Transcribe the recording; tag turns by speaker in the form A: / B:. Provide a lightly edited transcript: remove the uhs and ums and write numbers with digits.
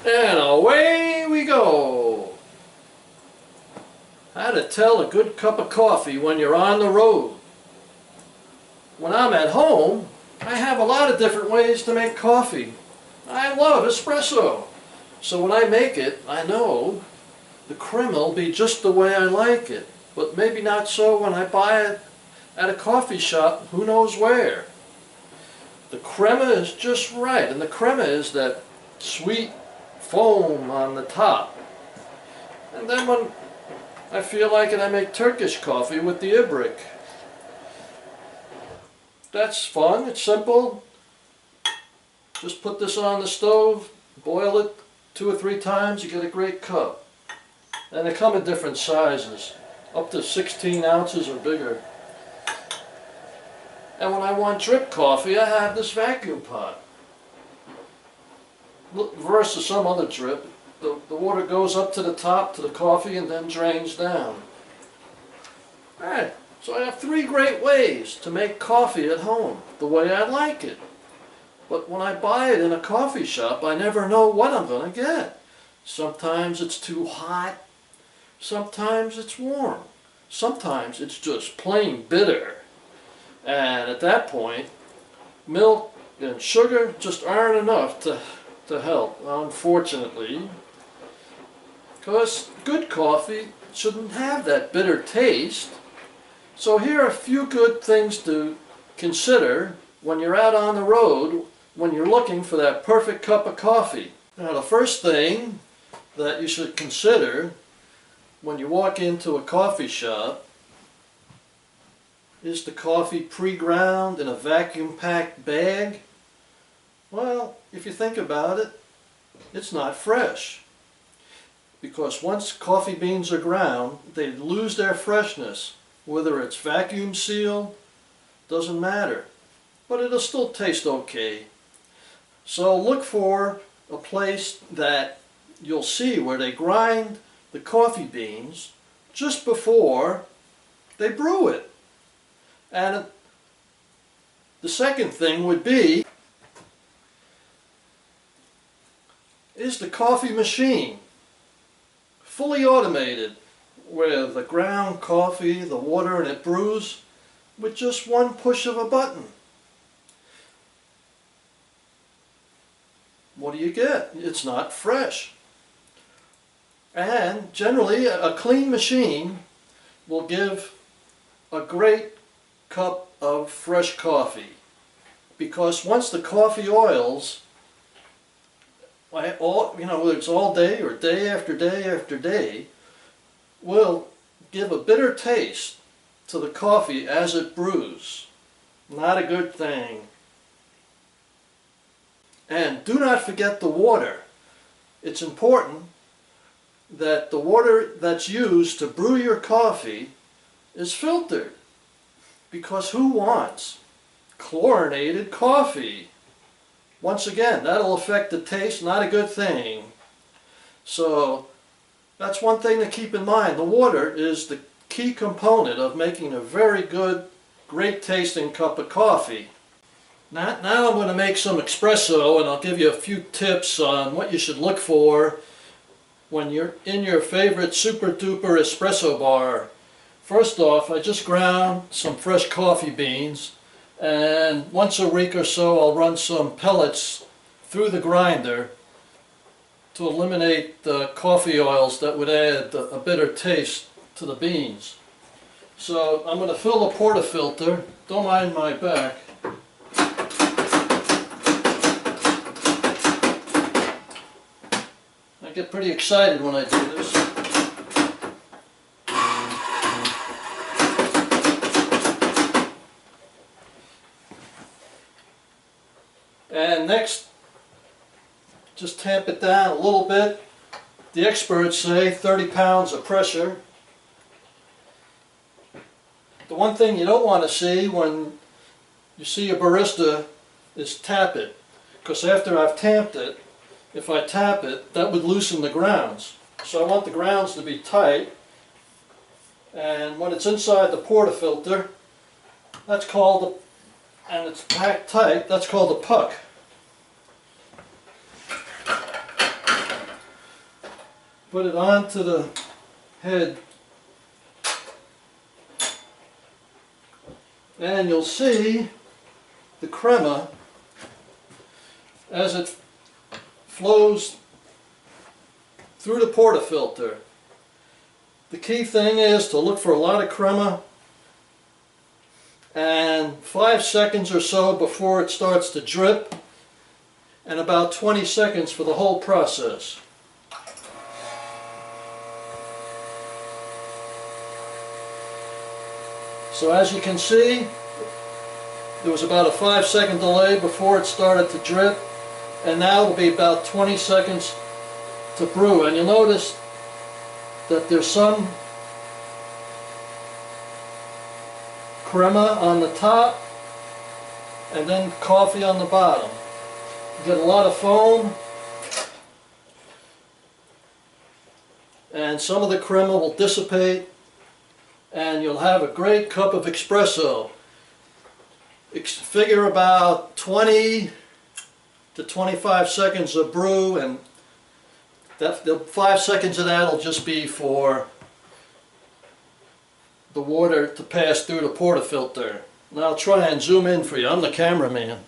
A: And away we go. How to tell a good cup of coffee when you're on the road. When I'm at home, I have a lot of different ways to make coffee. I love espresso. So when I make it, I know the crema will be just the way I like it. But maybe not so when I buy it at a coffee shop, who knows where. The crema is just right, and the crema is that sweet foam on the top. And then when I feel like it, I make Turkish coffee with the Ibrik. That's fun, it's simple. Just put this on the stove, boil it 2 or 3 times, you get a great cup. And they come in different sizes, up to 16 ounces or bigger. And when I want drip coffee, I have this vacuum pot. Versus some other drip, the water goes up to the top to the coffee and then drains down. Alright, so I have 3 great ways to make coffee at home, the way I like it. But when I buy it in a coffee shop, I never know what I'm going to get. Sometimes it's too hot, sometimes it's warm, sometimes it's just plain bitter. And at that point, milk and sugar just aren't enough to help, unfortunately. Because good coffee shouldn't have that bitter taste. So here are a few good things to consider when you're out on the road, when you're looking for that perfect cup of coffee. Now the first thing that you should consider when you walk into a coffee shop is the coffee pre-ground in a vacuum-packed bag? Well, if you think about it, it's not fresh. Because once coffee beans are ground, they lose their freshness. Whether it's vacuum sealed, doesn't matter. But it'll still taste okay. So look for a place that you'll see where they grind the coffee beans just before they brew it. And the second thing would be, is the coffee machine fully automated, where the ground coffee, the water, and it brews with just one push of a button. What do you get? It's not fresh. And generally a clean machine will give a great cup of fresh coffee, because once the coffee oils, whether it's all day or day after day after day, will give a bitter taste to the coffee as it brews. Not a good thing. And do not forget the water. It's important that the water that's used to brew your coffee is filtered. Because who wants chlorinated coffee? Once again, that'll affect the taste, not a good thing. So that's one thing to keep in mind. The water is the key component of making a very good, great tasting cup of coffee. Now I'm going to make some espresso, and I'll give you a few tips on what you should look for when you're in your favorite super duper espresso bar. First off, I just ground some fresh coffee beans, and once a week or so I'll run some pellets through the grinder to eliminate the coffee oils that would add a bitter taste to the beans. So I'm going to fill the portafilter. Don't mind my back. I get pretty excited when I do this. And next, just tamp it down a little bit. The experts say 30 pounds of pressure. The one thing you don't want to see when you see a barista is tap it. Because after I've tamped it, if I tap it, that would loosen the grounds. So I want the grounds to be tight. And when it's inside the portafilter, that's called and it's packed tight, that's called a puck. put it onto the head, and you'll see the crema as it flows through the portafilter. The key thing is to look for a lot of crema and 5 seconds or so before it starts to drip, and about 20 seconds for the whole process. So as you can see, there was about a 5-second delay before it started to drip, and now it'll be about 20 seconds to brew. And you'll notice that there's some crema on the top and then coffee on the bottom. You get a lot of foam, and some of the crema will dissipate, and you'll have a great cup of espresso. Figure about 20 to 25 seconds of brew, and the 5 seconds of that will just be for the water to pass through the portafilter. And I'll try and zoom in for you. I'm the cameraman.